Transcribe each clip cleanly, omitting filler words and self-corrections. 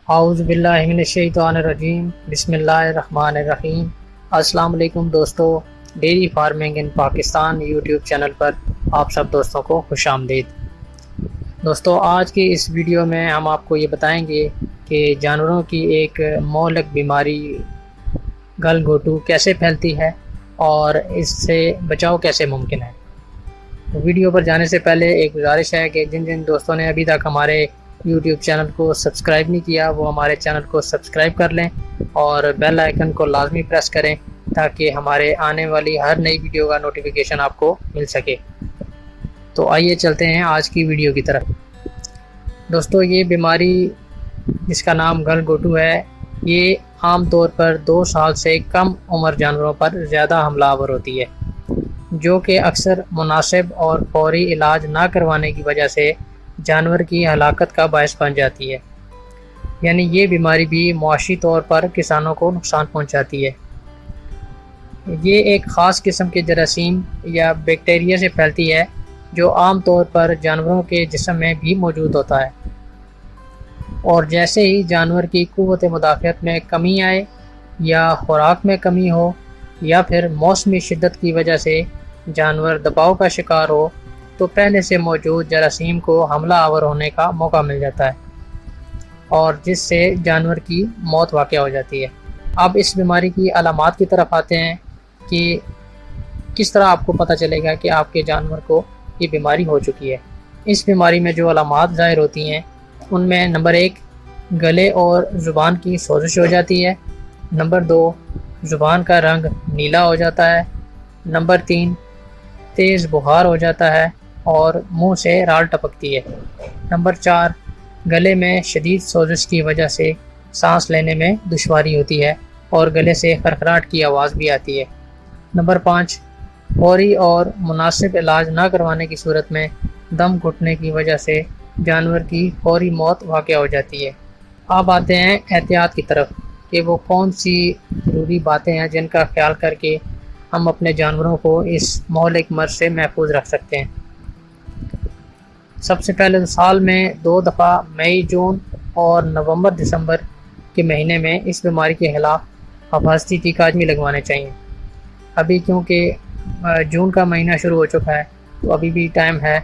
اعوذ باللہ من الشیطان الرجیم، بسم اللہ الرحمن الرحیم۔ السلام علیکم دوستو، ڈیری فارمنگ ان پاکستان یوٹیوب چینل پر آپ سب دوستوں کو خوش آمدید۔ دوستو، آج کی اس ویڈیو میں ہم آپ کو یہ بتائیں گے کہ جانوروں کی ایک مہلک بیماری گل گھوٹو کیسے پھیلتی ہے اور اس سے بچاؤ کیسے ممکن ہے۔ تو ویڈیو پر جانے سے پہلے ایک گزارش ہے کہ جن دوستوں نے ابھی تک ہمارے یوٹیوب چینل کو سبسکرائب نہیں کیا وہ ہمارے چینل کو سبسکرائب کر لیں اور بیل آئیکن کو لازمی پریس کریں تاکہ ہمارے آنے والی ہر نئی ویڈیو کا نوٹیفیکیشن آپ کو مل سکے۔ تو آئیے چلتے ہیں آج کی ویڈیو کی طرف۔ دوستو، یہ بیماری جس کا نام گل گھوٹو ہے، یہ عام طور پر 2 سال سے کم عمر جانوروں پر زیادہ حملہ آور ہوتی ہے، جو کہ اکثر مناسب اور فوری علاج نہ کروانے کی وجہ سے جانور کی ہلاکت کا باعث بن جاتی ہے۔ یعنی یہ بیماری بھی معاشی طور پر کسانوں کو نقصان پہنچاتی ہے۔ یہ ایک خاص قسم کے جراثیم یا بیکٹیریا سے پھیلتی ہے جو عام طور پر جانوروں کے جسم میں بھی موجود ہوتا ہے، اور جیسے ہی جانور کی قوت مدافعت میں کمی آئے یا خوراک میں کمی ہو یا پھر موسمی شدت کی وجہ سے جانور دباؤ کا شکار ہو تو پہلے سے موجود جراثیم کو حملہ آور ہونے کا موقع مل جاتا ہے اور جس سے جانور کی موت واقع ہو جاتی ہے۔ اب اس بیماری کی علامات کی طرف آتے ہیں کہ کس طرح آپ کو پتہ چلے گا کہ آپ کے جانور کو یہ بیماری ہو چکی ہے۔ اس بیماری میں جو علامات ظاہر ہوتی ہیں ان میں نمبر 1 گلے اور زبان کی سوزش ہو جاتی ہے، نمبر 2 زبان کا رنگ نیلا ہو جاتا ہے، نمبر 3 تیز بخار ہو جاتا ہے اور منہ سے رال ٹپکتی ہے، نمبر 4 گلے میں شدید سوزش کی وجہ سے سانس لینے میں دشواری ہوتی ہے اور گلے سے خرخراہٹ کی آواز بھی آتی ہے، نمبر 5 فوری اور مناسب علاج نہ کروانے کی صورت میں دم گھٹنے کی وجہ سے جانور کی فوری موت واقع ہو جاتی ہے۔ اب آتے ہیں احتیاط کی طرف کہ وہ کون سی ضروری باتیں ہیں جن کا خیال کر کے ہم اپنے جانوروں کو اس مہلک مرض سے محفوظ رکھ سکتے ہیں۔ سب سے پہلے سال میں 2 دفعہ مئی جون اور نومبر دسمبر کے مہینے میں اس بیماری کے خلاف حفاظتی ٹیکہ لازمی لگوانے چاہیے۔ ابھی کیونکہ جون کا مہینہ شروع ہو چکا ہے تو ابھی بھی ٹائم ہے۔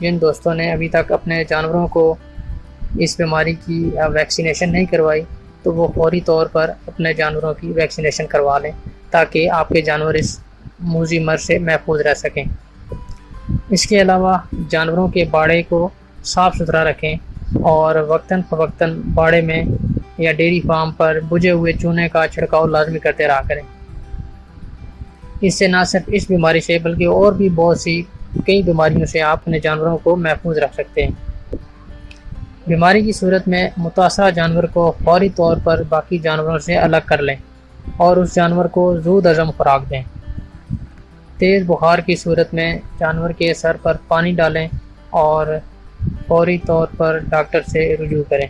جن دوستوں نے ابھی تک اپنے جانوروں کو اس بیماری کی ویکسینیشن نہیں کروائی تو وہ فوری طور پر اپنے جانوروں کی ویکسینیشن کروا لیں تاکہ آپ کے جانور اس موذی مرض سے محفوظ رہ سکیں۔ اس کے علاوہ جانوروں کے باڑے کو صاف ستھرا رکھیں اور وقتاً فوقتاً باڑے میں یا ڈیری فارم پر بجھے ہوئے چونے کا چھڑکاؤ لازمی کرتے رہا کریں۔ اس سے نہ صرف اس بیماری سے بلکہ اور بھی بہت سی کئی بیماریوں سے آپ اپنے جانوروں کو محفوظ رکھ سکتے ہیں۔ بیماری کی صورت میں متاثرہ جانور کو فوری طور پر باقی جانوروں سے الگ کر لیں اور اس جانور کو زود ہضم خوراک دیں۔ تیز بخار کی صورت میں جانور کے سر پر پانی ڈالیں اور فوری طور پر ڈاکٹر سے رجوع کریں۔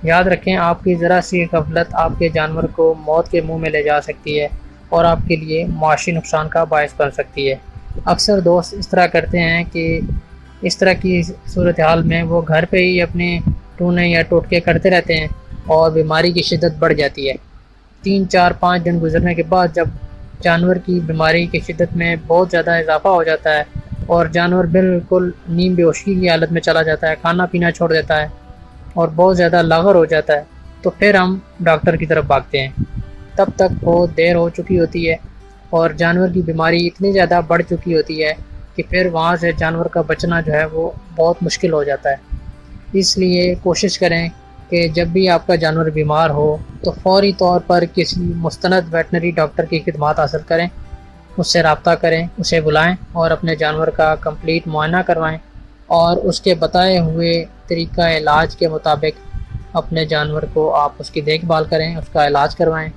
یاد رکھیں، آپ کی ذرا سی غفلت آپ کے جانور کو موت کے منہ میں لے جا سکتی ہے اور آپ کے لیے معاشی نقصان کا باعث بن سکتی ہے۔ اکثر دوست اس طرح کرتے ہیں کہ اس طرح کی صورتحال میں وہ گھر پہ ہی اپنے ٹونے یا ٹوٹکے کرتے رہتے ہیں اور بیماری کی شدت بڑھ جاتی ہے۔ 3 4 5 دن گزرنے کے بعد جب جانور کی بیماری کی شدت میں بہت زیادہ اضافہ ہو جاتا ہے اور جانور بالکل نیم بے ہوشی کی حالت میں چلا جاتا ہے، کھانا پینا چھوڑ دیتا ہے اور بہت زیادہ لاغر ہو جاتا ہے، تو پھر ہم ڈاکٹر کی طرف بھاگتے ہیں۔ تب تک بہت دیر ہو چکی ہوتی ہے اور جانور کی بیماری اتنی زیادہ بڑھ چکی ہوتی ہے کہ پھر وہاں سے جانور کا بچنا جو ہے وہ بہت مشکل ہو جاتا ہے۔ اس لیے کوشش کریں کہ جب بھی آپ کا جانور بیمار ہو تو فوری طور پر کسی مستند ویٹنری ڈاکٹر کی خدمات حاصل کریں، اس سے رابطہ کریں، اسے بلائیں اور اپنے جانور کا کمپلیٹ معائنہ کروائیں اور اس کے بتائے ہوئے طریقہ علاج کے مطابق اپنے جانور کو آپ اس کی دیکھ بھال کریں، اس کا علاج کروائیں۔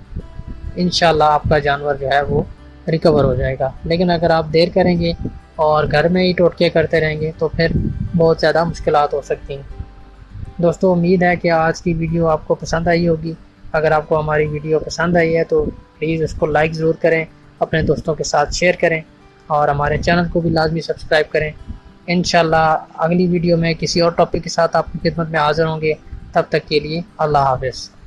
انشاءاللہ آپ کا جانور جو ہے وہ ریکور ہو جائے گا۔ لیکن اگر آپ دیر کریں گے اور گھر میں ہی ٹوٹکے کرتے رہیں گے تو پھر بہت زیادہ مشکلات ہو سکتی ہیں۔ دوستو، امید ہے کہ آج کی ویڈیو آپ کو پسند آئی ہوگی۔ اگر آپ کو ہماری ویڈیو پسند آئی ہے تو پلیز اس کو لائک ضرور کریں، اپنے دوستوں کے ساتھ شیئر کریں اور ہمارے چینل کو بھی لازمی سبسکرائب کریں۔ انشاءاللہ اگلی ویڈیو میں کسی اور ٹاپک کے ساتھ آپ کی خدمت میں حاضر ہوں گے۔ تب تک کے لیے اللہ حافظ۔